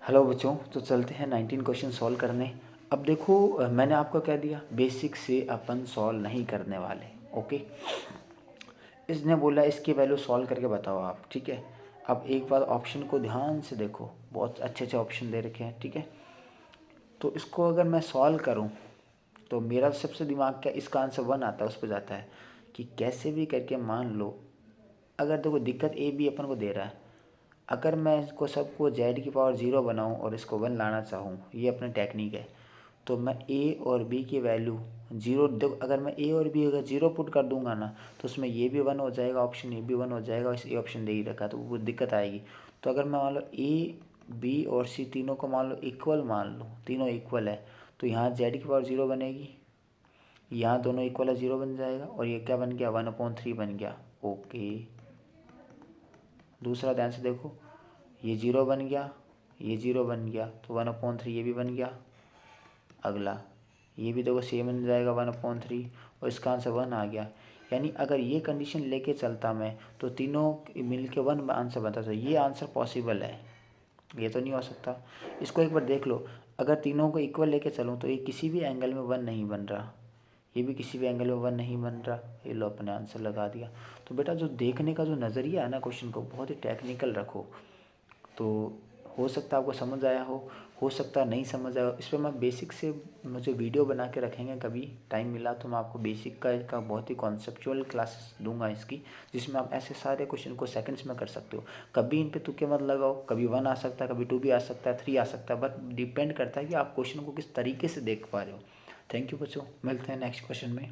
Hello बच्चों, तो चलते हैं 19 क्वेश्चन सॉल्व करने। अब देखो, मैंने आपको क्या दिया, बेसिक से अपन सॉल्व नहीं करने वाले। ओके, इसने बोला इसकी वैल्यू सॉल्व करके बताओ आप। ठीक है, अब एक बार ऑप्शन को ध्यान से देखो, बहुत अच्छे अच्छे ऑप्शन दे रखे हैं। ठीक है, तो इसको अगर मैं सॉल्व करूं तो मेरा सबसे दिमाग क्या, इसका आंसर 1 आता है, उस पर जाता है कि कैसे भी करके मान लो, अगर देखो दिक्कत ए बी अपन को दे रहा है, अगर मैं इसको सबको जेड की पावर 0 बनाऊं और इसको 1 लाना चाहूँ, ये अपनी टेक्निक है, तो मैं ए और बी की वैल्यू 0, देखो अगर मैं ए और बी अगर 0 पुट कर दूंगा ना, तो उसमें ये भी 1 हो जाएगा, ऑप्शन ए भी 1 हो जाएगा, इस ए ऑप्शन दे ही रखा, तो वो दिक्कत आएगी। तो अगर मैं मान लो ए बी और सी तीनों को मान लो इक्वल, मान लो तीनों इक्वल है, तो यहाँ जेड की पावर 0 बनेगी, यहाँ दोनों इक्वल है 0 बन जाएगा, और ये क्या बन गया, 1/3 बन गया। ओके, दूसरा ध्यान से देखो, ये 0 बन गया, ये 0 बन गया, तो 1/3 ये भी बन गया। अगला ये भी देखो सेम बन जाएगा 1/3, और इसका आंसर 1 आ गया। यानी अगर ये कंडीशन लेके चलता मैं, तो तीनों मिल के 1 आंसर बनता, तो ये आंसर पॉसिबल है, ये तो नहीं हो सकता। इसको एक बार देख लो, अगर तीनों को इक्वल लेके चलूँ तो ये किसी भी एंगल में 1 नहीं बन रहा, ये भी किसी भी एंगल में 1 नहीं बन रहा, ये लो अपने आंसर लगा दिया। तो बेटा जो देखने का जो नज़रिया है ना क्वेश्चन को, बहुत ही टेक्निकल रखो, तो हो सकता है आपको समझ आया हो सकता है नहीं समझ आया हो। इस पर मैं बेसिक से मुझे वीडियो बना के रखेंगे, कभी टाइम मिला तो मैं आपको बेसिक का इसका बहुत ही कॉन्सेप्चुअल क्लासेस दूंगा इसकी, जिसमें आप ऐसे सारे क्वेश्चन को सेकंड्स में कर सकते हो। कभी इन पे तुक्के मत लगाओ, कभी 1 आ सकता है, कभी 2 भी आ सकता है, 3 आ सकता है, बट डिपेंड करता है कि आप क्वेश्चन को किस तरीके से देख पा रहे हो। थैंक यू बच्चों, मिलते हैं नेक्स्ट क्वेश्चन में।